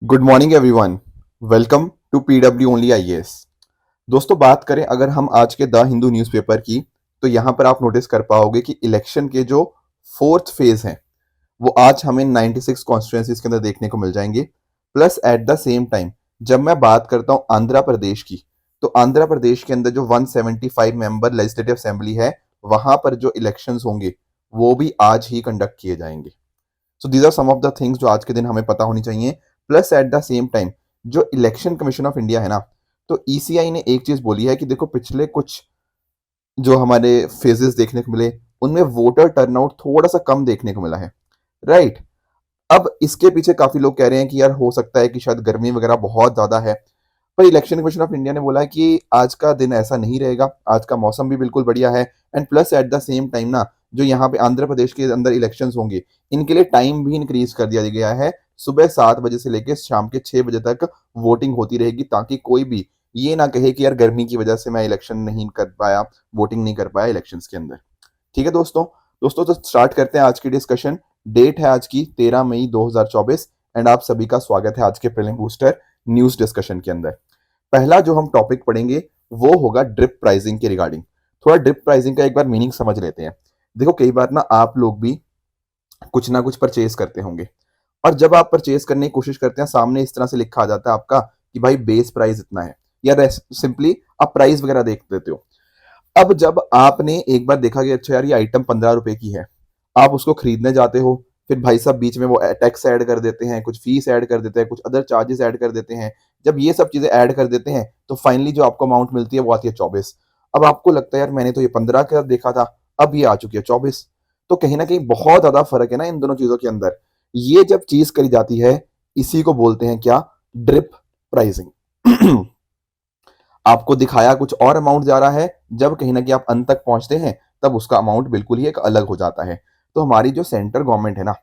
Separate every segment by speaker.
Speaker 1: Good morning everyone. Welcome to PW only IAS. दोस्तों, बात करें अगर हम आज के द हिंदू न्यूज़पेपर की, तो यहां पर आप नोटिस कर पाओगे कि इलेक्शन के जो फोर्थ फेज हैं वो आज हमें 96 कॉन्स्टिट्यूएंसीज के अंदर देखने को मिल जाएंगे। Plus at the same time जब मैं बात करता हूं आंध्र प्रदेश की, तो आंध्र प्रदेश के अंदर जो 175 मेंबर लेजिस्लेटिव असेंबली है, वहां पर जो इलेक्शंस होंगे वो भी आज ही कंडक्ट किए जाएंगे। So these are some of the things जो आज के दिन हमें पता होनी चाहिए। Plus at the same time जो इलेक्शन कमीशन ऑफ इंडिया है ना, तो ईसीआई ने एक चीज बोली है कि देखो, पिछले कुछ जो हमारे फेजेस देखने को मिले उनमें वोटर टर्नआउट थोड़ा सा कम देखने को मिला है, राइट। अब इसके पीछे काफी लोग कह रहे हैं कि यार हो सकता है कि शायद गर्मी वगैरह बहुत ज्यादा है, पर इलेक्शन कमीशन ऑफ इंडिया ने बोला है कि आज का दिन ऐसा नहीं रहेगा, आज का मौसम भी बिल्कुल बढ़िया है। And plus at the same time ना, जो यहाँ पे आंध्र प्रदेश के अंदर इलेक्शंस होंगे, इनके लिए टाइम भी इंक्रीज कर दिया गया है। सुबह 7 बजे से लेकर शाम के 6 बजे तक वोटिंग होती रहेगी, ताकि कोई भी ये ना कहे कि यार गर्मी की वजह से मैं इलेक्शन नहीं कर पाया, वोटिंग नहीं कर पाया इलेक्शंस के अंदर। ठीक है दोस्तों। दोस्तों, तो स्टार्ट करते हैं आज की डिस्कशन। डेट है आज की 13 मई 2024 एंड आप सभी का स्वागत है आज के प्रीलिम बूस्टर न्यूज डिस्कशन के अंदर। पहला जो हम टॉपिक पढ़ेंगे वो होगा ड्रिप प्राइसिंग के रिगार्डिंग। थोड़ा ड्रिप प्राइसिंग का एक बार मीनिंग समझ लेते हैं। देखो, कई बार ना आप लोग भी कुछ ना कुछ परचेज करते होंगे, और जब आप परचेज करने की कोशिश करते हैं, सामने इस तरह से लिखा आ जाता है आपका कि भाई बेस प्राइस इतना है, या सिंपली आप प्राइस वगैरह देख देते हो। अब जब आपने एक बार देखा कि अच्छा यार ये आइटम 15 रुपए की है, आप उसको खरीदने जाते हो, फिर भाई साहब बीच में वो टैक्स ऐड कर देते हैं, कुछ फीस ऐड कर देते हैं, कुछ अदर चार्जेस ऐड कर देते हैं। जब ये सब चीजें ऐड कर देते हैं तो फाइनली जो आपको अमाउंट मिलती है वो आती है 24। अब आपको लगता है यार मैंने तो ये 15 का देखा था, अब ये आ चुकी है 24। तो कहीं ना कहीं बहुत ज्यादा फर्क है ना इन दोनों चीजों के अंदर। ये जब चीज करी जाती है, इसी को बोलते हैं क्या? Drip pricing. आपको दिखाया कुछ और अमाउंट जा रहा है, जब कहीं ना कहीं आप अंत तक पहुंचते हैं तब उसका अमाउंट बिल्कुल ही एक अलग हो जाता है। तो हमारी जो सेंट्रल गवर्नमेंट है ना,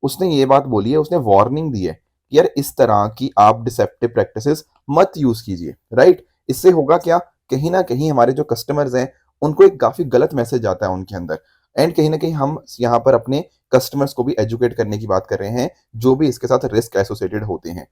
Speaker 1: उसने ये बात बोली है, उसने वार्निंग दी है कि यार इस तरह की आप डिसेप्टिव प्रैक्टिसेस मत यूज कीजिए, राइट। इससे होगा क्या, कहीं ना कहीं हमारे जो कस्टमर्स हैं उनको एक काफी गलत मैसेज आता है उनके अंदर। एंड कहीं ना कहीं हम यहाँ पर अपने कस्टमर्स को भी एजुकेट करने की बात कर रहे हैं, जो भी इसके साथ रिस्क एसोसिएटेड होते हैं,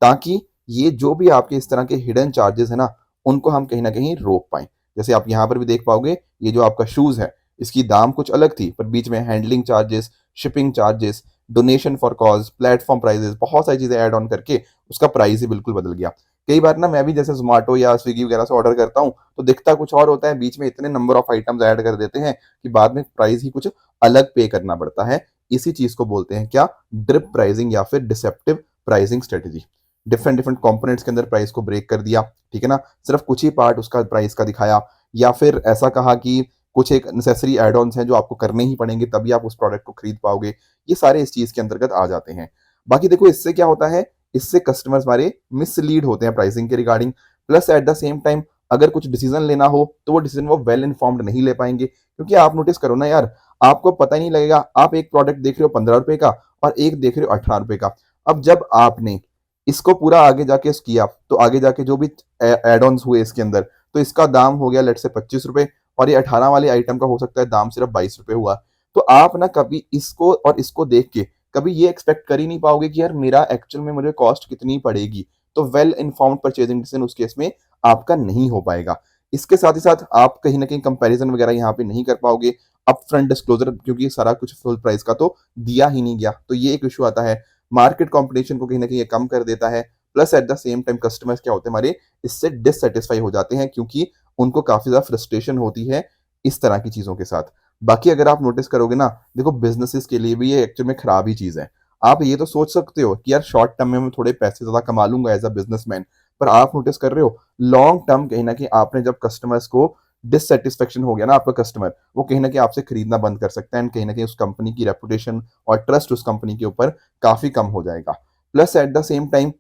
Speaker 1: ताकि ये जो भी आपके इस तरह के हिडन चार्जेस है ना, उनको हम कहीं ना कहीं रोक पाए। जैसे आप यहाँ पर भी देख पाओगे, ये जो आपका शूज है, इसकी दाम कुछ अलग थी, पर बीच में handling charges, shipping charges, donation for cause, platform prices, बहुत सारी चीजें ऐड ऑन करके उसका प्राइस ही बिल्कुल बदल गया। कई बार ना मैं भी जैसे जोमेटो या स्विगी वगैरह से ऑर्डर करता हूँ, तो दिखता कुछ और होता है, बीच में इतने नंबर ऑफ आइटम्स ऐड कर देते हैं कि बाद में प्राइस ही कुछ अलग पे करना पड़ता है। इसी चीज को बोलते हैं क्या? ड्रिप प्राइसिंग या फिर deceptive pricing strategy. Different different components के अंदर प्राइस को ब्रेक कर दिया, ठीक है ना, सिर्फ कुछ ही पार्ट उसका प्राइस का दिखाया, या फिर ऐसा कहा कि कुछ एक नेसेसरी एड ऑन्स हैं जो आपको करने ही पड़ेंगे तभी आप उस प्रोडक्ट को खरीद पाओगे। ये सारे इस चीज के अंतर्गत आ जाते हैं। बाकी देखो, इससे क्या होता है, इससे कस्टमर्स हमारे मिसलीड होते हैं प्राइसिंग के regarding. Plus at the same time अगर कुछ डिसीजन लेना हो तो वो डिसीजन वो वेल इन्फॉर्म्ड नहीं ले पाएंगे, क्योंकि आप नोटिस करो ना यार, आपको पता ही नहीं लगेगा, आप एक प्रोडक्ट देख रहे हो 15 रुपए का और एक देख रहे हो 18 रुपए का। अब जब आपने इसको पूरा आगे जाके किया, तो आगे जाके जो भी एड ऑन्स हुए इसके अंदर, तो इसका दाम हो गया लेट से 25 रुपए, और ये 18 वाले आइटम का हो सकता है दाम सिर्फ 22 रुपए हुआ। तो आप ना कभी इसको और इसको देख के कभी ये एक्सपेक्ट कर ही नहीं पाओगे कि यार मेरा एक्चुअल में मुझे कॉस्ट कितनी पड़ेगी। तो वेल इन्फॉर्म्ड परचेजिंग डिसीजन उस केस में आपका नहीं हो पाएगा। इसके साथ ही साथ आप कहीं ना कहीं कंपैरिजन वगैरह यहाँ पे नहीं कर पाओगे, अप फ्रंट डिस्क्लोजर, क्योंकि सारा कुछ फुल प्राइस का तो दिया ही नहीं गया, तो ये एक इशू आता है। मार्केट कॉम्पिटिशन को कहीं ना कहीं ये कम कर देता है। Plus at the same time customers क्या होते हैं हमारे, इससे डिससेटिस्फाई हो जाते हैं, क्योंकि उनको काफी ज्यादा फ्रस्ट्रेशन होती है इस तरह की चीजों के साथ। बाकी अगर आप नोटिस करोगे ना, देखो बिजनेसेस के लिए भी ये एक्चुअल में खराब ही चीज है। आप ये तो सोच सकते हो कि यार शॉर्ट टर्म में मैं थोड़े पैसे ज्यादा कमा लूंगा एज अ बिजनेसमैन, पर आप नोटिस कर रहे हो लॉन्ग टर्म कहीं ना कहीं आपने जब कस्टमर्स को डिससेटिस्फेक्शन हो गया ना, आपका कस्टमर वो कहीं ना कहीं आपसे खरीदना बंद कर सकता है, एंड कहीं ना कहीं उस कंपनी की रेपुटेशन और ट्रस्ट उस कंपनी के ऊपर काफी कम हो जाएगा। Plus at the same time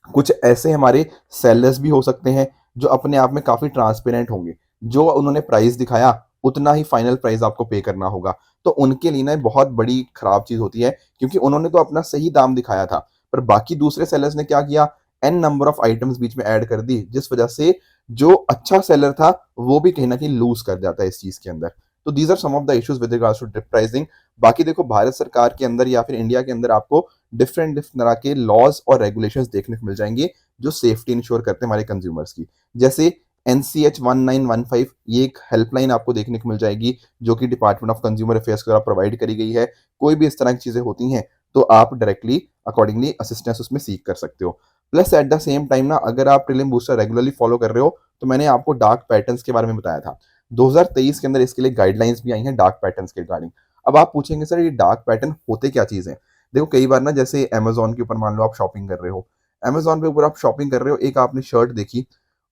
Speaker 1: कुछ ऐसे हमारे सेलर्स भी हो सकते हैं जो अपने आप में काफी ट्रांसपेरेंट होंगे, जो उन्होंने प्राइस दिखाया उतना ही फाइनल प्राइस आपको पे करना होगा। तो उनके लिए ना बहुत बड़ी खराब चीज होती है, क्योंकि उन्होंने तो अपना सही दाम दिखाया था, पर बाकी दूसरे सेलर्स ने क्या किया, एन नंबर ऑफ आइटम्स बीच में ऐड कर दी, जिस वजह से जो अच्छा सेलर था वो भी कहीं ना कहीं लूज कर जाता है इस चीज के अंदर। तो these are some of the issues with regards to drip pricing. बाकी देखो भारत सरकार के अंदर या फिर इंडिया के अंदर आपको डिफरेंट डिफरेंट तरह के लॉज और रेगुलेशंस देखने को मिल जाएंगे जो सेफ्टी इंश्योर करते हैं हमारे कंज्यूमर्स की। जैसे NCH1915 ये एक हेल्पलाइन आपको देखने को मिल जाएगी जो कि डिपार्टमेंट ऑफ कंज्यूमर अफेयर्स के द्वारा प्रोवाइड करी गई है। कोई भी इस तरह की चीजें होती हैं तो आप डायरेक्टली अकॉर्डिंगली असिस्टेंस उसमें सीख कर सकते हो। Plus at the same time ना अगर आप प्रीलिम बूस्टर रेगुलरली फॉलो कर रहे हो तो मैंने आपको डार्क पैटर्न्स के बारे में बताया था 2023 के अंदर इसके लिए गाइडलाइंस भी आई हैं डार्क पैटर्न्स के रिगार्डिंग। अब आप पूछेंगे सर ये डार्क पैटर्न होते क्या चीज़ है। देखो कई बार ना जैसे अमेजोन के ऊपर मान लो आप शॉपिंग कर रहे हो, अमेजोन के ऊपर आप शॉपिंग कर रहे हो, एक आपने शर्ट देखी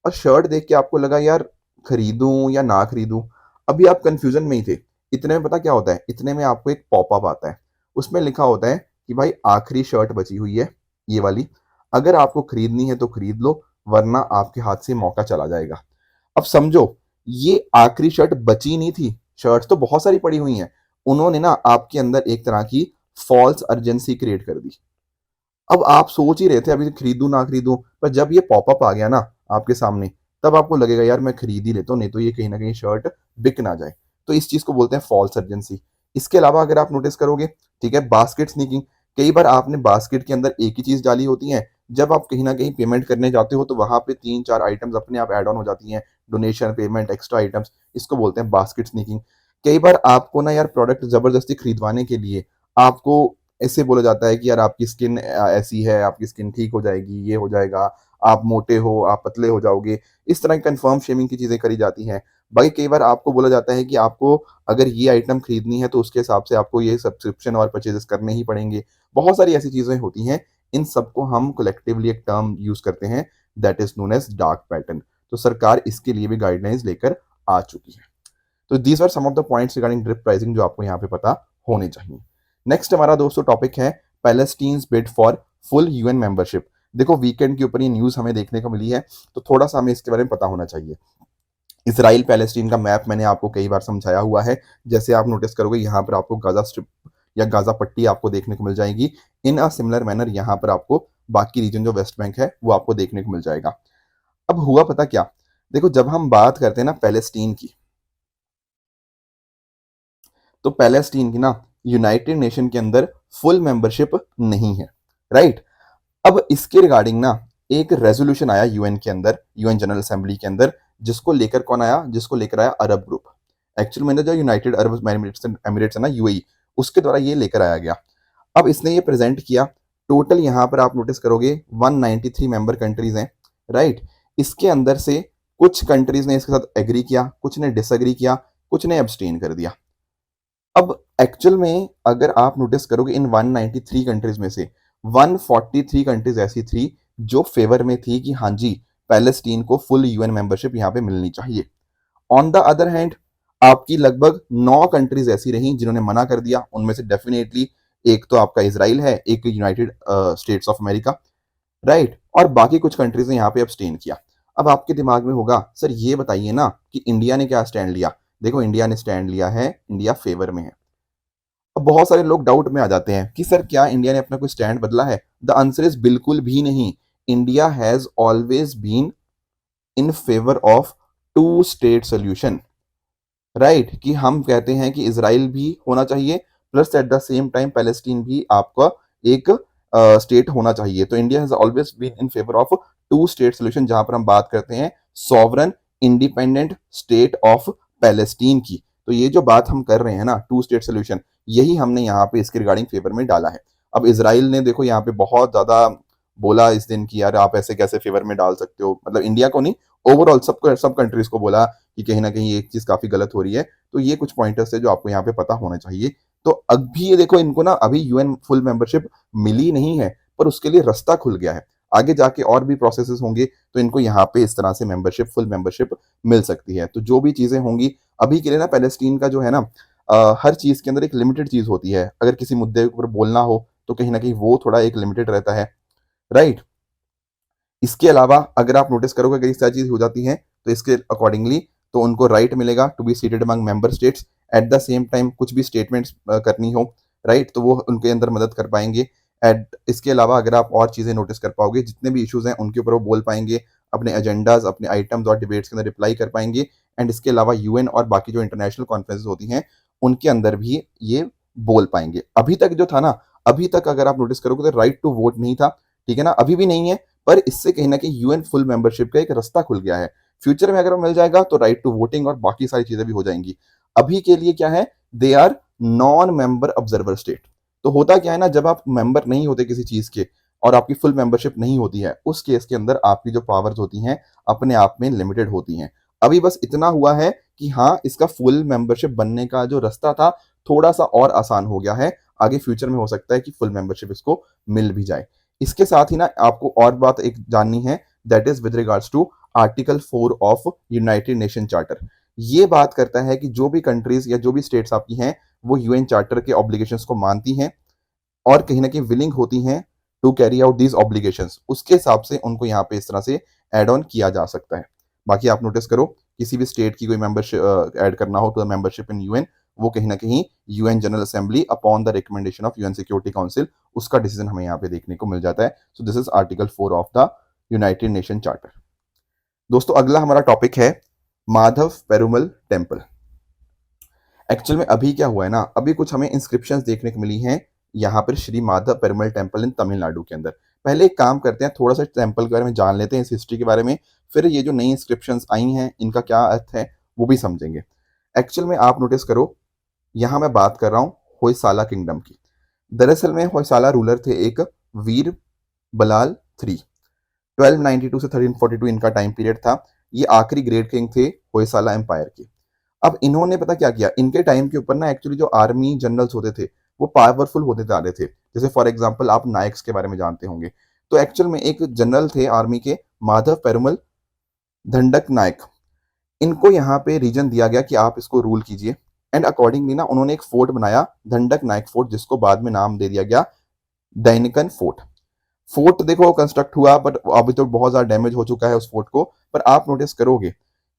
Speaker 1: और शर्ट देख के आपको लगा यार खरीदूं या ना खरीदूं। अभी आप कंफ्यूजन में ही थे। इतने में पता क्या होता है, इतने में आपको एक पॉपअप आता है, उसमें लिखा होता है कि भाई आखिरी शर्ट बची हुई है ये वाली, अगर आपको खरीदनी है तो खरीद लो वरना आपके हाथ से मौका चला जाएगा। अब समझो ये आखिरी शर्ट बची नहीं थी, शर्ट्स तो बहुत सारी पड़ी हुई हैं, उन्होंने ना आपके अंदर एक तरह की फॉल्स अर्जेंसी क्रिएट कर दी। अब आप सोच ही रहे थे अभी खरीदूं ना खरीदूं, पर जब ये पॉपअप आ गया ना आपके सामने तब आपको लगेगा यार मैं खरीद ही लेता हूँ, नहीं तो ये कहीं ना कहीं शर्ट बिक ना जाए। तो इस चीज को बोलते हैं फॉल्स अर्जेंसी। इसके अलावा अगर आप नोटिस करोगे, ठीक है, बास्केट स्नीकिंग। कई बार आपने बास्केट के अंदर एक ही चीज डाली होती है, जब आप कहीं ना कहीं पेमेंट करने जाते हो तो वहां पे 3-4 आइटम्स अपने आप ऐड ऑन हो जाती हैं, डोनेशन पेमेंट एक्स्ट्रा आइटम्स, इसको बोलते हैं बास्केट स्नीकिंग। कई बार आपको ना यार प्रोडक्ट जबरदस्ती खरीदवाने के लिए आपको ऐसे बोला जाता है कि यार आपकी स्किन ऐसी है, आपकी स्किन ठीक हो जाएगी, ये हो जाएगा, आप मोटे हो, आप पतले हो जाओगे, इस तरह की कंफर्म शेमिंग की चीज़ें करी जाती हैं। बाकी कई बार आपको बोला जाता है कि आपको अगर ये आइटम खरीदनी है तो उसके हिसाब से आपको ये सब्सक्रिप्शन और परचेजेस करने ही पड़ेंगे। बहुत सारी ऐसी चीज़ें होती हैं, इन सबको हम कलेक्टिवली एक टर्म यूज़ करते हैं, that is known as dark pattern. तो सरकार इसके लिए भी गाइडलाइंस लेकर आ चुकी है। तो these are some of the points regarding drip pricing जो आपको यहाँ पे पता होने चाहिए। नेक्स्ट हमारा दोस्तों टॉपिक है Palestine's bid for full UN membership. देखो वीकेंड के ऊपर ये न्यूज़ हमें देखने को मिली है तो थोड़ा सा हमें इसके बारे में पता होना चाहिए। इसराइल पैलेस्टीन का मैप मैंने आपको कई बार समझाया हुआ है। जैसे आप नोटिस करोगे यहाँ पर आपको गाजा स्ट्रिप या गाजा पट्टी आपको देखने को मिल जाएगी। इन अ सिमिलर मैनर यहाँ पर आपको बाकी रीजन जो वेस्ट बैंक है वो आपको देखने को मिल जाएगा। अब हुआ पता क्या, देखो जब हम बात करते हैं ना पैलेस्टीन की, तो पैलेस्टीन की ना यूनाइटेड नेशन के अंदर फुल मेंबरशिप नहीं है, राइट। अब इसके रिगार्डिंग ना एक रेजोल्यूशन आया यूएन के अंदर, यूएन जनरल असेंबली के अंदर, जिसको लेकर कौन आया, जिसको लेकर आया अरब ग्रुप। एक्चुअल में जो यूनाइटेड अरब एमिरेट्स है ना यूएई, उसके द्वारा ये लेकर आया गया। अब इसने ये प्रेजेंट किया। टोटल यहाँ पर आप नोटिस करोगे 193 मेंबर कंट्रीज हैं, राइट। इसके अंदर से कुछ कंट्रीज ने इसके साथ एग्री किया, कुछ ने डिसएग्री किया, कुछ ने एब्सटेन कर दिया। अब एक्चुअल में अगर आप नोटिस करोगे इन 193 कंट्रीज में से 143 कंट्रीज ऐसी थी जो फेवर में थी कि हाँ जी पैलेस्टीन को फुल यूएन मेंबरशिप यहाँ पे मिलनी चाहिए। ऑन द अदर हैंड आपकी लगभग 9 कंट्रीज ऐसी रहीं जिन्होंने मना कर दिया। उनमें से डेफिनेटली एक तो आपका इसराइल है, एक United states of America, right, और बाकी कुछ कंट्रीज ने यहाँ पे अब्सटेन किया। अब आपके दिमाग में होगा सर ये बताइए ना कि इंडिया ने क्या स्टैंड लिया। देखो इंडिया ने स्टैंड लिया है, इंडिया फेवर में है। अब बहुत सारे लोग डाउट में आ जाते हैं कि सर क्या इंडिया ने अपना कोई स्टैंड बदला है। द आंसर इज बिल्कुल भी नहीं। India has always been in favour of two state solution, right, कि हम कहते हैं कि इसराइल भी होना चाहिए plus at the same time Palestine भी आपका एक स्टेट होना चाहिए। तो India has always been in favour of two state solution, जहां पर हम बात करते हैं sovereign independent state of Palestine की। तो ये जो बात हम कर रहे हैं ना टू स्टेट सोल्यूशन, यही हमने यहाँ पे इसके रिगार्डिंग फेवर में डाला है। अब इसराइल ने देखो यहाँ पे बहुत ज्यादा बोला इस दिन की यार आप ऐसे कैसे फेवर में डाल सकते हो, मतलब इंडिया को नहीं ओवरऑल सबको, सब कंट्रीज को बोला कि कहीं ना कहीं एक चीज काफी गलत हो रही है। तो ये कुछ पॉइंटर्स है जो आपको यहाँ पे पता होना चाहिए। तो अभी ये देखो इनको ना अभी यूएन फुल मेंबरशिप मिली नहीं है, पर उसके लिए रास्ता खुल गया है। आगे जाके और भी प्रोसेसेस होंगे तो इनको यहाँ पे इस तरह से मेंबरशिप फुल मेंबरशिप मिल सकती है। तो जो भी चीजें होंगी अभी के लिए ना पैलेस्टीन का जो है ना हर चीज के अंदर एक लिमिटेड चीज होती है। अगर किसी मुद्दे के ऊपर बोलना हो तो कहीं ना कहीं वो थोड़ा एक लिमिटेड रहता है, राइट। इसके अलावा अगर आप नोटिस करोगे अगर इस तरह चीज हो जाती है तो इसके अकॉर्डिंगली तो उनको राइट मिलेगा to be seated among member states. At the same time कुछ भी स्टेटमेंट्स करनी हो, राइट, तो वो उनके अंदर मदद कर पाएंगे। एट इसके अलावा अगर आप और चीजें नोटिस कर पाओगे जितने भी इश्यूज हैं उनके ऊपर वो बोल पाएंगे, अपने एजेंडाज अपने आइटम्स और डिबेट्स के अंदर रिप्लाई कर पाएंगे। एंड इसके अलावा यूएन और बाकी जो इंटरनेशनल कॉन्फ्रेंसेस होती हैं उनके अंदर भी ये बोल पाएंगे। अभी तक जो था ना, अभी तक अगर आप नोटिस करोगे तो राइट टू वोट नहीं था, ठीक है ना, अभी भी नहीं है, पर इससे कहीं ना कहीं यूएन फुल मेंबरशिप का एक रास्ता खुल गया है। फ्यूचर में अगर वो मिल जाएगा तो राइट टू वोटिंग और बाकी सारी चीजें भी हो जाएंगी। अभी के लिए क्या है, they are non member observer state. तो होता क्या है ना, जब आप मेंबर नहीं होते किसी चीज के और आपकी फुल मेंबरशिप नहीं होती है, उस केस के अंदर आपकी जो पावर्स होती हैं अपने आप में लिमिटेड होती हैं। अभी बस इतना हुआ है कि हाँ, इसका फुल मेंबरशिप बनने का जो रास्ता था थोड़ा सा और आसान हो गया है। आगे फ्यूचर में हो सकता है कि फुल मेंबरशिप इसको मिल भी जाए। इसके साथ ही ना आपको और बात एक जाननी है, that is with regards to article 4 of United nation charter. ये बात करता है कि जो भी कंट्रीज या जो भी स्टेट्स आपकी हैं वो यूएन चार्टर के ऑब्लिगेशंस को मानती हैं और कहीं ना कहीं विलिंग होती हैं to carry out these obligations, उसके हिसाब से उनको यहाँ पे इस तरह से ऐड ऑन किया जा सकता है। बाकी आप नोटिस करो, किसी भी स्टेट की कोई मेंबरशिप ऐड करना हो to the membership in UN, वो कहीं ना कहीं UN general assembly upon the recommendation of UN security council, उसका डिसीजन हमें यहाँ पे देखने को मिल जाता है। So this is article 4 of the united nation charter. दोस्तों अगला हमारा टॉपिक है माधव पेरुमल टेम्पल। एक्चुअल में अभी क्या हुआ है ना, अभी कुछ हमें इंस्क्रिप्शंस देखने को मिली हैं यहाँ पर श्री माधव पेरुमल टेम्पल इन तमिलनाडु के अंदर। पहले एक काम करते हैं, थोड़ा सा टेम्पल के बारे में जान लेते हैं, इस हिस्ट्री के बारे में, फिर ये जो नई इंस्क्रिप्शंस आई हैं इनका क्या अर्थ है वो भी समझेंगे। एक्चुअल में आप नोटिस करो, यहाँ मैं बात कर रहा हूँ होयसाला किंगडम की। दरअसल में होयसाला रूलर थे एक वीर बलाल थ्री। 1292 से 1342 इनका टाइम पीरियड था। ये आखिरी ग्रेट किंग थे होयसाला एम्पायर के। अब इन्होंने पता क्या किया, इनके टाइम के ऊपर ना एक्चुअली जो आर्मी जनरल्स होते थे वो पावरफुल होते जा रहे थे। जैसे फॉर एग्जांपल आप नायक्स के बारे में जानते होंगे। तो एक्चुअल में एक जनरल थे आर्मी के, माधव पेरुमल दंडक नायक। इनको यहाँ पे रीजन दिया गया कि आप इसको रूल कीजिए, एंड अकॉर्डिंगली ना उन्होंने एक फोर्ट बनाया, दंडक नायक फोर्ट, जिसको बाद में नाम दे दिया गया दैनिकन फोर्ट। फोर्ट देखो कंस्ट्रक्ट हुआ, बट अभी तो बहुत ज्यादा डैमेज हो चुका है उस फोर्ट को। पर आप नोटिस करोगे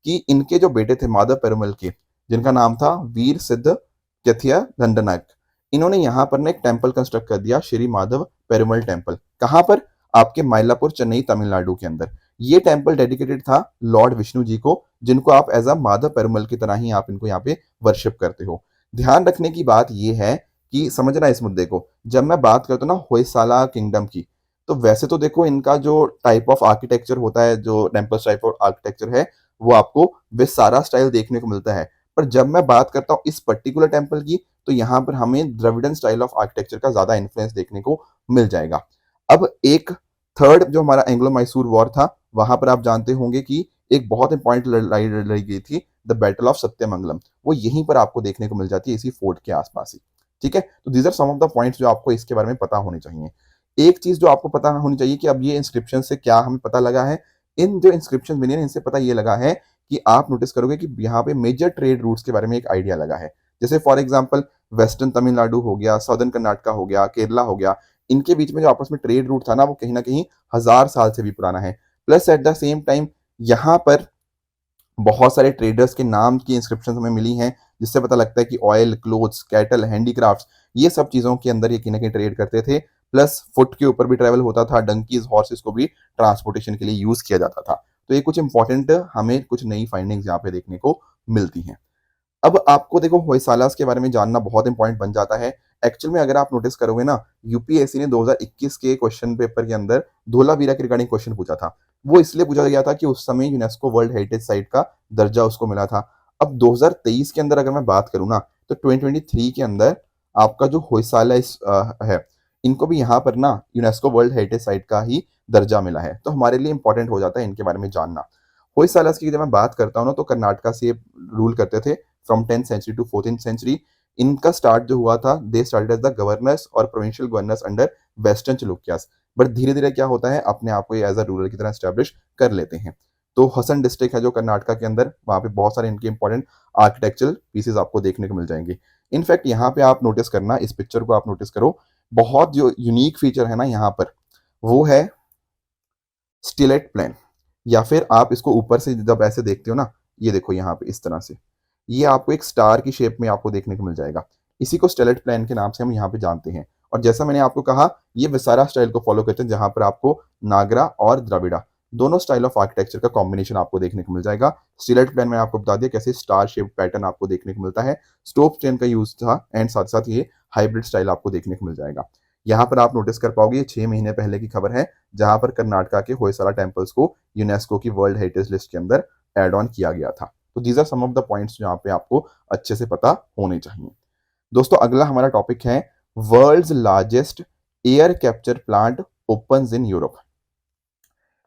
Speaker 1: कि इनके जो बेटे थे माधव पेरुमल के, जिनका नाम था वीर सिद्ध कैथिया दंडनायक, इन्होंने यहाँ पर ना एक टेम्पल कंस्ट्रक्ट कर दिया, श्री माधव पेरुमल टेम्पल। कहाँ पर, आपके माइलापुर चेन्नई तमिलनाडु के अंदर। ये टेम्पल डेडिकेटेड था लॉर्ड विष्णु जी को, जिनको आप एज अ माधव पेरुमल की तरह ही आप इनको यहाँ पे वर्शिप करते हो। ध्यान रखने की बात यह है कि समझना इस मुद्दे को, जब मैं बात करता हूँ ना होयसाला किंगडम की, तो वैसे तो देखो इनका जो टाइप ऑफ आर्किटेक्चर होता है, जो टेम्पल टाइप ऑफ आर्किटेक्चर है, वो आपको विस्तारा स्टाइल देखने को मिलता है। पर जब मैं बात करता हूँ इस पर्टिकुलर टेम्पल की, तो यहाँ पर हमें द्रविडन स्टाइल ऑफ आर्किटेक्चर का ज्यादा इन्फ्लुएंस देखने को मिल जाएगा। अब एक थर्ड जो हमारा एंग्लो मैसूर वॉर था, वहां पर आप जानते होंगे कि एक बहुत इंपॉर्टेंट लड़ाई लड़ी गई थी, द बैटल ऑफ सत्यमंगलम। वो यहीं पर आपको देखने को मिल जाती है, इसी फोर्ट के आसपास ही। ठीक है, तो these are some of the points जो आपको इसके बारे में पता होने चाहिए। एक चीज जो आपको पता होनी चाहिए कि अब ये इंस्क्रिप्शन से क्या हमें पता लगा है, इन जो इंस्क्रिप्शन बनी है इनसे पता ये लगा है कि आप नोटिस करोगे कि यहाँ पे मेजर ट्रेड रूट्स के बारे में एक आइडिया लगा है। जैसे फॉर एग्जांपल वेस्टर्न तमिलनाडु हो गया, साउदर्न कर्नाटका हो गया, केरला हो गया, इनके बीच में जो आपस में ट्रेड रूट था ना, वो कहीं ना कहीं 1000 साल से भी पुराना है। Plus at the same time यहाँ पर बहुत सारे ट्रेडर्स के नाम की इंस्क्रिप्शन हमें मिली हैं, जिससे पता लगता है कि ऑयल, क्लोथ्स, कैटल, हैंडीक्राफ्ट्स, ये सब चीज़ों के अंदर ये कहीं ना कहीं ट्रेड करते थे। प्लस फुट के ऊपर भी ट्रैवल होता था, डंकीज, हॉर्सेस को भी ट्रांसपोर्टेशन के लिए यूज किया जाता था। तो ये कुछ इंपॉर्टेंट हमें कुछ नई फाइंडिंग्स यहाँ पे देखने को मिलती हैं। अब आपको देखो होयसालास के बारे में जानना बहुत इंपॉर्टेंट बन जाता है। एक्चुअल में अगर आप नोटिस करोगे ना, यूपीएससी ने 2021 के क्वेश्चन पेपर के अंदर धोलावीरा के रिगार्डिंग क्वेश्चन पूछा था। वो इसलिए पूछा गया था कि उस समय यूनेस्को वर्ल्ड हेरिटेज साइट का दर्जा उसको मिला था। अब 2023 के अंदर अगर मैं बात करूँ ना, तो 2023 के अंदर आपका जो होयसाला है, इनको भी यहाँ पर ना यूनेस्को वर्ल्ड हेरिटेज साइट का ही दर्जा मिला है। तो हमारे लिए इंपॉर्टेंट हो जाता है इनके बारे में जानना। होयसालास की जब मैं बात करता हूँ ना, तो कर्नाटका से रूल करते थे from 10th century to 14th century. इनका स्टार्ट जो हुआ था, they started as the governors और provincial governors under western Chalukyas. But धीरे धीरे क्या होता है, अपने आप को एज अ रूलर की तरह स्टैब्लिश कर लेते हैं। तो हसन डिस्ट्रिक्ट है जो कर्नाटका के अंदर, वहां पे बहुत सारे इनके इंपॉर्टेंट आर्किटेक्चरल पीसेस आपको देखने को मिल जाएंगे। इनफैक्ट यहाँ पे आप नोटिस करना, इस पिक्चर को आप नोटिस करो, बहुत जो यूनिक फीचर है ना यहाँ पर, वो है स्टिलेट प्लेन। या फिर आप इसको ऊपर से जब ऐसे देखते हो ना, ये देखो यहाँ पे इस तरह से, ये आपको एक स्टार की शेप में आपको देखने को मिल जाएगा। इसी को स्टेलेट प्लेन के नाम से हम यहाँ पे जानते हैं। और जैसा मैंने आपको कहा, ये विसारा स्टाइल को फॉलो करते हैं, जहां पर आपको नागरा और द्रविड़ा दोनों स्टाइल ऑफ आर्किटेक्चर का कॉम्बिनेशन आपको देखने को मिल जाएगा। स्टीलेट प्लान में आपको बता दिया कैसे स्टार शेप पैटर्न आपको देखने को मिलता है, स्टोप स्टेन का यूज था, एंड साथ साथ ये हाइब्रिड स्टाइल आपको देखने को मिल जाएगा। यहाँ पर आप नोटिस कर पाओगे ये 6 महीने पहले की खबर है, जहां पर कर्नाटका के होयसला टेम्पल्स को यूनेस्को की वर्ल्ड हेरिटेज लिस्ट के अंदर एड ऑन किया गया था। तो these are some of the points जो यहाँ पे आपको अच्छे से पता होने चाहिए। दोस्तों अगला हमारा टॉपिक है world's largest air capture plant opens in Europe.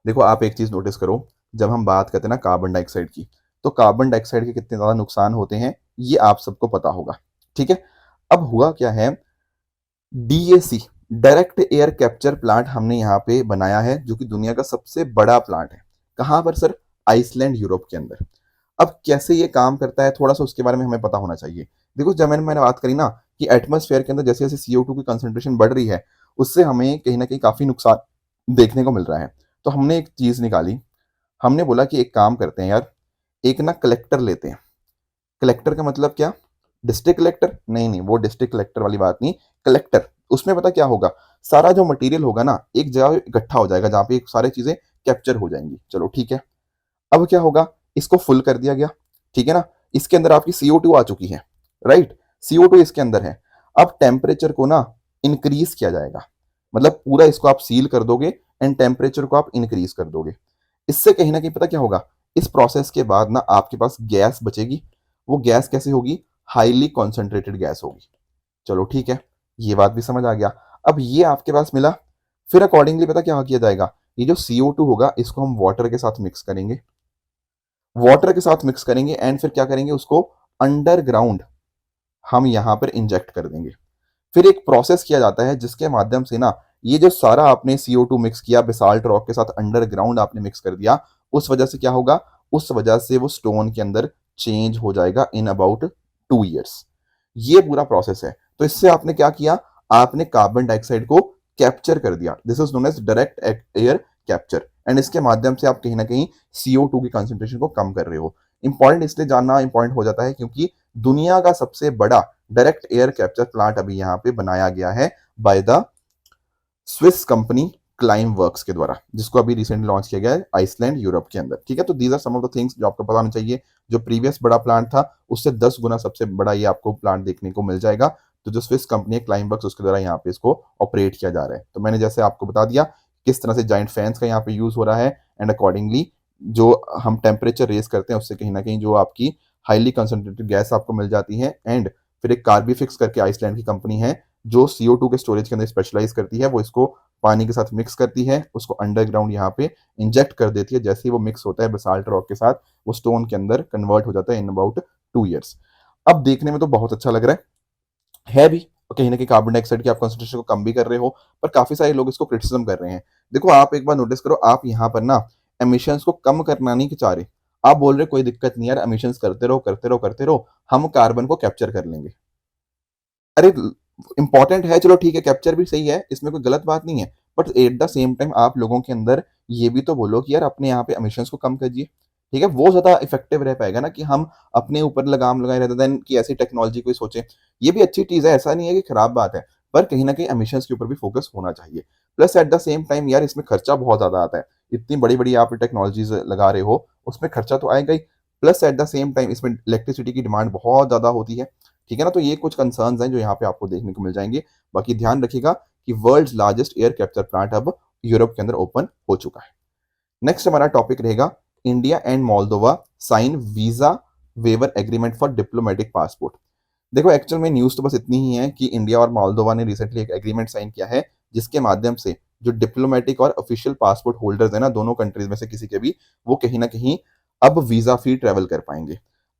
Speaker 1: देखो आप एक चीज नोटिस करो, जब हम बात करते हैं ना कार्बन डाइऑक्साइड की, तो कार्बन डाइऑक्साइड के कितने ज्यादा नुकसान होते हैं ये आप सबको पता होगा, ठीक है। अब हुआ क्या है, DAC direct air capture plant हमने यहाँ पे बनाया है, जो कि दुनिया का सबसे बड़ा प्लांट है। कहां पर सर? आइसलैंड, यूरोप के अंदर। अब कैसे ये काम करता है थोड़ा सा उसके बारे में हमें पता होना चाहिए। देखो जब मैंने बात करी ना कि एटमॉस्फेयर के अंदर जैसे जैसे CO2 की कंसंट्रेशन बढ़ रही है, उससे हमें कहीं ना कहीं काफी नुकसान देखने को मिल रहा है। तो हमने एक चीज निकाली, हमने बोला कि एक काम करते हैं यार, एक ना कलेक्टर लेते हैं। कलेक्टर का मतलब क्या? District collector? नहीं नहीं, वो डिस्ट्रिक्ट कलेक्टर वाली बात नहीं। कलेक्टर, उसमें पता क्या होगा, सारा जो मटेरियल होगा ना एक जगह इकट्ठा हो जाएगा, जहां पे सारी चीजें कैप्चर हो जाएंगी। चलो ठीक है। अब क्या होगा, इसको फुल कर दिया गया, ठीक है ना। इसके अंदर आपकी CO2 आ चुकी है, राइट। CO2 इसके अंदर है। अब टेम्परेचर को ना इंक्रीज किया जाएगा, मतलब पूरा इसको आप सील कर दोगे एंड टेम्परेचर को आप इंक्रीज कर दोगे। इससे कहीं ना कहीं पता क्या होगा, इस प्रोसेस के बाद ना आपके पास गैस बचेगी। वो गैस कैसे होगी? हाईली कॉन्सेंट्रेटेड गैस होगी। चलो ठीक है, ये बात भी समझ आ गया। अब ये आपके पास मिला, फिर अकॉर्डिंगली पता क्या किया जाएगा, ये जो CO2 होगा इसको हम वाटर के साथ मिक्स करेंगे, वाटर के साथ मिक्स करेंगे एंड फिर क्या करेंगे, उसको अंडरग्राउंड हम यहां पर इंजेक्ट कर देंगे। फिर एक प्रोसेस किया जाता है जिसके माध्यम से ना ये जो सारा आपने CO2 मिक्स किया बेसाल्ट रॉक के साथ, अंडरग्राउंड आपने मिक्स कर दिया, उस वजह से क्या होगा, उस वजह से वो स्टोन के अंदर चेंज हो जाएगा इन अबाउट 2 years। ये पूरा प्रोसेस है। तो इससे आपने क्या किया, आपने कार्बन डाइऑक्साइड को कैप्चर कर दिया। This is known as direct air capture, and इसके माध्यम से आप कहीं ना कहीं CO2 की कंसेंट्रेशन को कम कर रहे हो। इंपॉर्टेंट इसलिए जानना इंपॉर्टेंट हो जाता है क्योंकि दुनिया का सबसे बड़ा डायरेक्ट एयर कैप्चर प्लांट अभी यहाँ पे बनाया गया है by the Swiss company climb works के द्वारा, जिसको अभी रिसेंटली लॉन्च किया गया है आइसलैंड, यूरोप के अंदर, ठीक है। तो these are some of the things जो आपको पता होना चाहिए। जो प्रीवियस बड़ा प्लांट था उससे 10 गुना सबसे बड़ा ये आपको प्लांट देखने को मिल जाएगा। तो जो स्विस कंपनी है क्लाइम वर्क्स, उसके द्वारा यहाँ पे इसको ऑपरेट किया जा रहा है। तो मैंने जैसे आपको बता दिया किस तरह से जाइंट फैंस का यहाँ पे यूज हो रहा है, एंड अकॉर्डिंगली जो हम टेम्परेचर रेस करते हैं उससे कहीं ना कहीं जो आपकी हाईली कंसंट्रेटेड गैस आपको मिल जाती है। एंड फिर एक कार्बीफिक्स करके आइसलैंड की कंपनी है जो CO2 के स्टोरेज के अंदर स्पेशलाइज करती है, वो इसको पानी के साथ मिक्स करती है, उसको अंडरग्राउंड यहाँ पे इंजेक्ट कर देती है। जैसे ही वो मिक्स होता है बेसाल्ट रॉक के साथ, वो स्टोन के अंदर कन्वर्ट हो जाता है इन अबाउट 2 years। अब देखने में तो बहुत अच्छा लग रहा है भी, और कहीं ना कहीं कार्बन डाइऑक्साइड की आप कंसंट्रेशन को कम भी कर रहे हो, पर काफी सारे लोग इसको क्रिटिसिज्म कर रहे हैं। देखो आप एक बार नोटिस करो, आप यहाँ पर ना एमिशंस को कम करना नहीं चाह रहे, आप बोल रहे कोई दिक्कत नहीं यार, एमिशंस करते रहो करते रहो करते रहो, हम कार्बन को कैप्चर कर लेंगे। अरे इंपॉर्टेंट है, चलो ठीक है, कैप्चर भी सही है, इसमें कोई गलत बात नहीं है, but at the same time आप लोगों के अंदर ये भी तो बोलो कि यार अपने यहाँ पे एमिशंस को कम करिए, ठीक है। वो ज्यादा इफेक्टिव रह पाएगा ना कि हम अपने ऊपर लगाम लगाए रहते देन कि ऐसी टेक्नोलॉजी कोई सोचे। ये भी अच्छी चीज है, ऐसा नहीं है कि खराब बात है, पर कहीं ना कहीं एमिशंस के ऊपर भी फोकस होना चाहिए। Plus at the same time यार इसमें खर्चा बहुत ज्यादा आता है, इतनी बड़ी बड़ी आप टेक्नोलॉजीज लगा रहे हो, उसमें खर्चा तो आएगा ही। Plus at the same time इसमें इलेक्ट्रिसिटी की डिमांड बहुत ज्यादा होती है, ठीक है ना। तो ये कुछ कंसर्न्स हैं जो यहाँ पे आपको देखने को मिल जाएंगे। बाकी ध्यान रखिएगा कि world's largest air capture plant अब यूरोप के अंदर ओपन हो चुका है। नेक्स्ट हमारा टॉपिक रहेगा India and Moldova sign visa waiver agreement for diplomatic passport. देखो एक्चुअल में न्यूज तो बस इतनी ही है कि इंडिया और मोल्दोवा ने रिसेंटली एक एग्रीमेंट साइन किया है, जिसके माध्यम से जो डिप्लोमेटिक और ऑफिशियल पासपोर्ट होल्डर्स है ना दोनों कंट्रीज में से किसी के भी, वो कहीं ना कहीं अब वीजा फ्री ट्रेवल कर पाएंगे।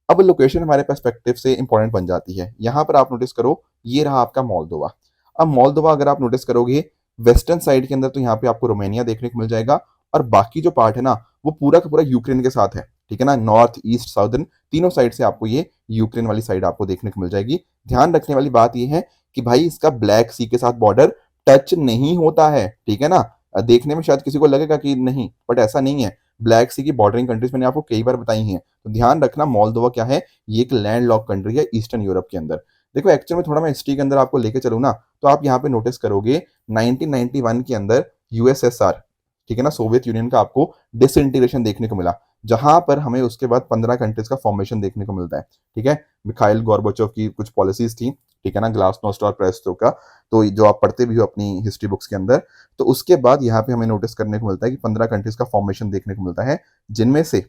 Speaker 1: अब लोकेशन हमारे पर्सपेक्टिव से इंपॉर्टेंट बन जाती है। यहां पर आप नोटिस करो, ये रहा आपका मोल्दोवा। अब मोल्दोवा अगर आप नोटिस करोगे वेस्टर्न साइड के अंदर, तो यहाँ पे आपको रोमानिया देखने को मिल जाएगा, और बाकी जो पार्ट है ना वो पूरा का पूरा यूक्रेन के साथ है, ठीक है ना। नॉर्थ ईस्ट साउदर्न तीनों साइड से आपको ये यूक्रेन वाली साइड आपको देखने को मिल जाएगी। ध्यान रखने वाली बात यह है कि भाई इसका ब्लैक सी के साथ बॉर्डर टच नहीं होता है, ठीक है ना। देखने में शायद किसी को लगेगा कि नहीं, बट ऐसा नहीं है। ब्लैक सी की बॉर्डरिंग कंट्रीज मैंने आपको कई बार बताई हैं, तो ध्यान रखना मोल्दोवा क्या है, ये एक लैंड लॉक कंट्री है ईस्टर्न यूरोप के अंदर। देखो एक्चुअल में थोड़ा मैं हिस्ट्री के अंदर आपको लेके चलूँ ना, तो आप यहाँ पे नोटिस करोगे 1991 के अंदर यूएसएसआर ठीक है ना, सोवियत यूनियन का आपको डिसइंटीग्रेशन देखने को मिला, जहां पर हमें उसके बाद 15 कंट्रीज का फॉर्मेशन देखने को मिलता है। ठीक है, मिखाइल गोर्बाचोव की कुछ पॉलिसीज थी, ठीक है ना, ग्लासनोस्ट और प्रेस्टो का, तो जो आप पढ़ते भी हो अपनी हिस्ट्री बुक्स के अंदर, तो उसके बाद यहाँ पे हमें नोटिस करने को मिलता है कि 15 कंट्रीज का फॉर्मेशन देखने को मिलता है, जिनमें से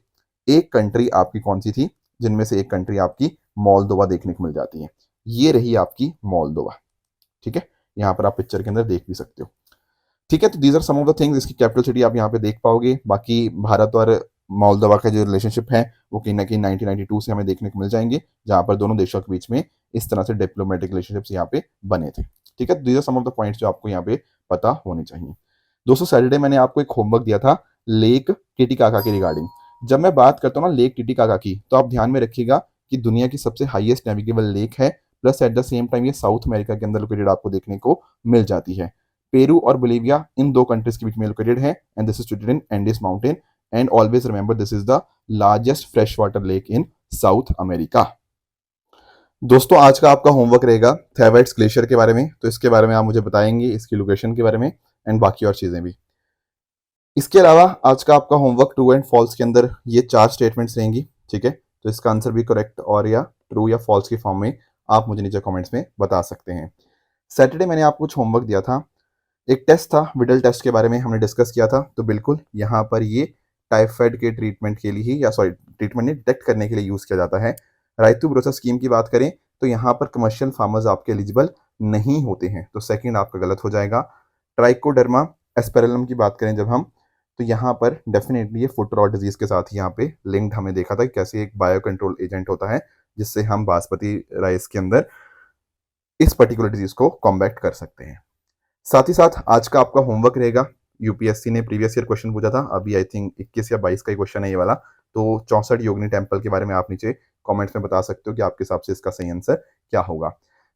Speaker 1: एक कंट्री आपकी कौन सी थी, जिनमें से एक कंट्री आपकी मोल्दोवा देखने को मिल जाती है। ये रही आपकी मोल्दोवा। ठीक है, यहाँ पर आप पिक्चर के अंदर देख भी सकते हो। ठीक है, तो these are some of the things. इसकी कैपिटल सिटी आप यहाँ पे देख पाओगे। बाकी भारत और मोल्दोवा का जो रिलेशनशिप है वो कहीं ना कहीं 1992 से हमें देखने को मिल जाएंगे, जहां पर दोनों देशों के बीच में इस तरह से डिप्लोमेटिक रिलेशनशिप्स यहाँ पे बने थे। ठीक है, these are some of the points जो आपको यहाँ पे पता होने चाहिए। दोस्तों, सैटरडे मैंने आपको एक होमवर्क दिया था लेक टिटिकाका के रिगार्डिंग। जब मैं बात करता हूँ ना लेक टिटिकाका की, तो आप ध्यान में रखिएगा कि दुनिया की सबसे हाईएस्ट नेविगेबल लेक है, plus at the same time ये साउथ अमेरिका के अंदर लोकेटेड आपको देखने को मिल जाती है। पेरू और बोलिविया इन दो कंट्रीज के बीच में लोकेटेड है, and this is situated in Andes mountain, and always remember this is the largest fresh water lake in south America. दोस्तों, आज का आपका होमवर्क रहेगा थेवाइट्स ग्लेशियर के बारे में, तो इसके बारे में आप मुझे बताएंगे, इसकी लोकेशन के बारे में एंड बाकी और चीजें भी। इसके अलावा आज का आपका होमवर्क ट्रू एंड फॉल्स के अंदर ये 4 स्टेटमेंट्स रहेंगी। ठीक है, तो इसका आंसर भी करेक्ट और या ट्रू या फॉल्स की फॉर्म में आप मुझे नीचे कमेंट्स में बता सकते हैं। सैटरडे मैंने आपको कुछ होमवर्क दिया था, एक टेस्ट था, विडल टेस्ट के बारे में हमने डिस्कस किया था, तो बिल्कुल यहाँ पर ये टाइफाइड के ट्रीटमेंट के लिए ही, या सॉरी ट्रीटमेंट नहीं, डिटेक्ट करने के लिए यूज किया जाता है। रायतू भरोसा स्कीम की बात करें तो यहाँ पर कमर्शियल फार्मर्स आपके एलिजिबल नहीं होते हैं, तो सेकंड आपका गलत हो जाएगा। ट्राइकोडर्मा एस्पेरलम की बात करें जब हम, तो यहाँ पर डेफिनेटली ये फुट रॉट डिजीज के साथ यहाँ पे लिंक्ड हमने देखा था कि कैसे एक बायो कंट्रोल एजेंट होता है जिससे हम बासमती राइस के अंदर इस पर्टिकुलर डिजीज को कॉम्बैट कर सकते हैं। साथ ही साथ आज का आपका होमवर्क रहेगा, यूपीएससी ने प्रीवियस ईयर क्वेश्चन पूछा था, अभी आई थिंक 21 या 22 का ही क्वेश्चन है ये वाला, तो 64 योगिनी टेम्पल के बारे में आप नीचे कमेंट्स में बता सकते हो कि आपके हिसाब से इसका सही आंसर क्या होगा।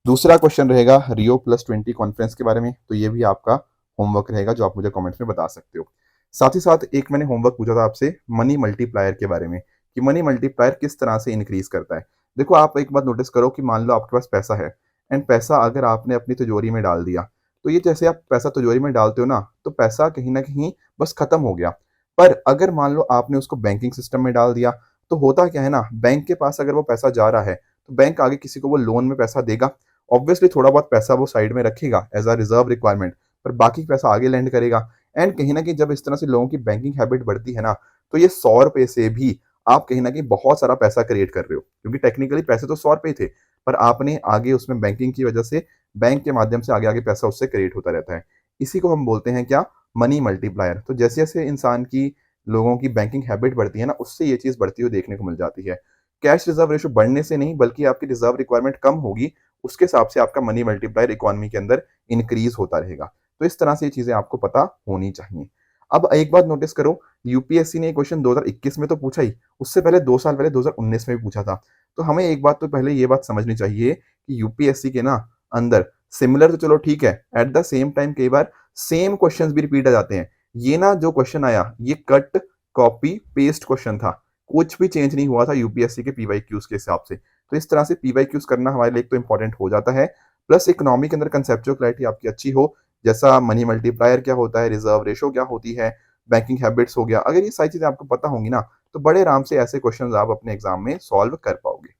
Speaker 1: दूसरा क्वेश्चन रहेगा रियो +20 कॉन्फ्रेंस के बारे में, तो ये भी आपका होमवर्क रहेगा जो आप मुझे कमेंट्स में बता सकते हो। साथ ही साथ एक मैंने होमवर्क पूछा था आपसे मनी मल्टीप्लायर के बारे में, कि मनी मल्टीप्लायर किस तरह से इंक्रीज करता है। देखो, आप एक बात नोटिस करो कि मान लो आपके पास पैसा है, एंड पैसा अगर आपने अपनी तिजोरी में डाल दिया, तो ये जैसे आप पैसा तिजोरी में डालते हो ना, तो पैसा कहीं ना कहीं बस खत्म हो गया। पर अगर मान लो आपने उसको बैंकिंग सिस्टम में डाल दिया, तो होता क्या है ना, बैंक के पास अगर वो पैसा जा रहा है तो बैंक आगे किसी को वो लोन में पैसा देगा, ऑब्वियसली थोड़ा बहुत पैसा वो साइड में रखेगा एज अ रिजर्व रिक्वायरमेंट, पर बाकी पैसा आगे लैंड करेगा। एंड कहीं ना कहीं जब इस तरह से लोगों की बैंकिंग हैबिट बढ़ती है ना, तो ये 100 रुपए से भी आप कहीं ना कहीं बहुत सारा पैसा क्रिएट कर रहे हो, क्योंकि टेक्निकली पैसे तो 100 रुपए थे, पर आपने आगे उसमें बैंकिंग की वजह से बैंक के माध्यम से आगे आगे पैसा उससे क्रिएट होता रहता है। इसी को हम बोलते हैं क्या, मनी मल्टीप्लायर। तो जैसे जैसे इंसान की, लोगों की बैंकिंग हैबिट बढ़ती है ना, उससे ये चीज बढ़ती हुई देखने को मिल जाती है। कैश रिजर्व रेशो बढ़ने से नहीं, बल्कि आपकी रिजर्व रिक्वायरमेंट कम होगी, उसके हिसाब से आपका मनी मल्टीप्लायर इकोनॉमी के अंदर इंक्रीज होता रहेगा। तो इस तरह से ये चीजें आपको पता होनी चाहिए। अब एक बात नोटिस करो, यूपीएससी ने क्वेश्चन 2021 में तो पूछा ही, उससे पहले 2 साल पहले 2019 में भी पूछा था। तो हमें एक बात तो पहले ये बात समझनी चाहिए कि यूपीएससी के ना अंदर सिमिलर तो चलो ठीक है, एट द सेम टाइम कई बार सेम क्वेश्चंस भी रिपीट आ जाते हैं। ये ना जो क्वेश्चन आया, ये कट कॉपी पेस्ट क्वेश्चन था, कुछ भी चेंज नहीं हुआ था यूपीएससी के पीवाईक्यूज के हिसाब से। तो इस तरह से पीवाईक्यूज करना हमारे लिए एक तो इंपॉर्टेंट हो जाता है, प्लस इकोनॉमी के अंदर कंसेप्चुअल क्लैरिटी आपकी अच्छी हो, जैसा मनी मल्टीप्लायर क्या होता है, रिजर्व रेशो क्या होती है, बैंकिंग हैबिट्स हो गया, अगर ये सारी चीजें आपको पता होंगी ना, तो बड़े आराम से ऐसे क्वेश्चंस आप अपने एग्जाम में सॉल्व कर पाओगे।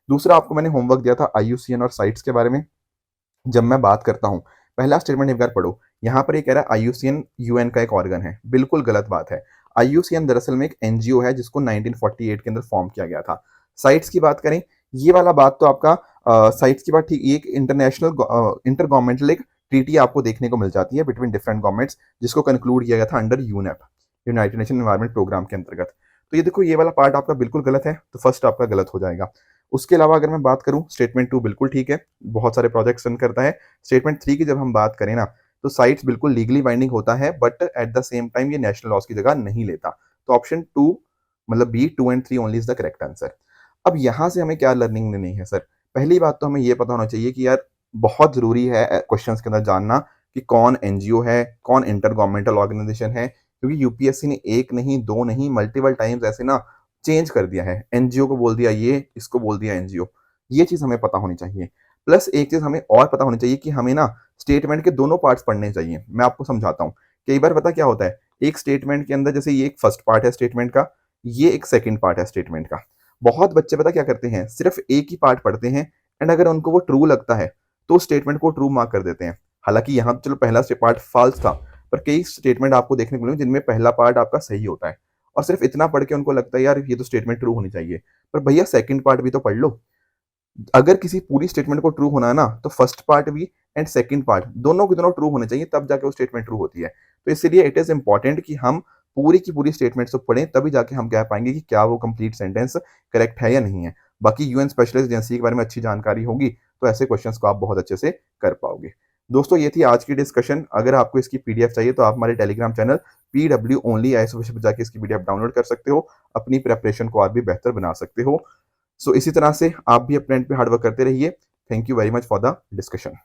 Speaker 1: दूसरा आपको मैंने होमवर्क दिया था आईयूसीएन और साइट्स के बारे में। जब मैं बात करता हूँ, पहला स्टेटमेंट एक बार पढ़ो, यहाँ पर ये कह रहा है आईयूसीएन यूएन का एक ऑर्गन है, बिल्कुल गलत बात है। आईयूसीएन दरअसल में एक एनजीओ है जिसको 1948 के अंदर फॉर्म किया गया था। साइट्स की बात करें, ये वाला बात तो आपका साइट्स की बात ठीक, एक इंटरनेशनल इंटर गवर्नमेंटल एक ट्रीटी आपको देखने को मिल जाती है बिटवीन डिफरेंट गवर्नमेंट्स, जिसको कंक्लूड किया गया था under UNEP, United Nation environment programme के अंतर्गत। तो ये देखो, ये वाला पार्ट आपका बिल्कुल गलत है, तो फर्स्ट आपका गलत हो जाएगा। उसके अलावा अगर मैं बात करूं, स्टेटमेंट 2 बिल्कुल ठीक है, बहुत सारे प्रोजेक्ट्स रन करता है। स्टेटमेंट 3 की जब हम बात करें ना, तो साइट्स बिल्कुल लीगली बाइंडिंग होता है, but at the same time ये नेशनल लॉज की जगह नहीं लेता। तो ऑप्शन 2 मतलब B 2 and 3 only is the correct answer. अब यहां से हमें क्या लर्निंग लेनी है सर? पहली बात तो हमें ये पता होना चाहिए कि यार बहुत जरूरी है क्वेश्चंस के अंदर जानना कि कौन एनजीओ है, कौन इंटर गवर्नमेंटल ऑर्गेनाइजेशन है, क्योंकि यूपीएससी ने एक नहीं, दो नहीं, मल्टीपल टाइम्स ऐसे ना चेंज कर दिया है, एनजीओ को बोल दिया ये, इसको बोल दिया एनजीओ। ये चीज हमें पता होनी चाहिए। प्लस एक चीज हमें और पता होनी चाहिए कि हमें ना स्टेटमेंट के दोनों पार्ट्स पढ़ने चाहिए। मैं आपको समझाता हूँ। कई बार पता क्या होता है, एक स्टेटमेंट के अंदर जैसे ये एक फर्स्ट पार्ट है स्टेटमेंट का, ये एक सेकंड पार्ट है स्टेटमेंट का। बहुत बच्चे पता क्या करते हैं, सिर्फ एक ही पार्ट पढ़ते हैं एंड अगर उनको वो ट्रू लगता है तो स्टेटमेंट को ट्रू मार्क कर देते हैं। हालांकि यहाँ चलो पहला पार्ट फॉल्स था, पर कई स्टेटमेंट आपको देखने को मिलेंगे जिनमें पहला पार्ट आपका सही होता है और सिर्फ इतना पढ़ के उनको लगता है यार ये तो स्टेटमेंट ट्रू होनी चाहिए। पर भैया सेकंड पार्ट भी तो पढ़ लो। अगर किसी पूरी स्टेटमेंट को ट्रू होना है ना, तो फर्स्ट पार्ट भी एंड सेकंड पार्ट दोनों के दोनों ट्रू होने चाहिए, तब जाके वो स्टेटमेंट ट्रू होती है। तो इसलिए इट इज इंपॉर्टेंट कि हम पूरी की पूरी स्टेटमेंट्स को पढ़ें, तभी जाके हम कह पाएंगे कि क्या वो कंप्लीट सेंटेंस करेक्ट है या नहीं है। बाकी यूएन स्पेशलिस्ट एजेंसी के बारे में अच्छी जानकारी होगी तो ऐसे क्वेश्चंस को आप बहुत अच्छे से कर पाओगे। दोस्तों ये थी आज की डिस्कशन। अगर आपको इसकी पीडीएफ चाहिए तो आप हमारे Telegram channel PW only IAS official पर जाके इसकी पीडीएफ डाउनलोड कर सकते हो, अपनी प्रिपरेशन को और भी बेहतर बना सकते हो। सो इसी तरह से आप भी अपने एंड पे हार्ड वर्क करते रहिए। Thank you very much for the discussion.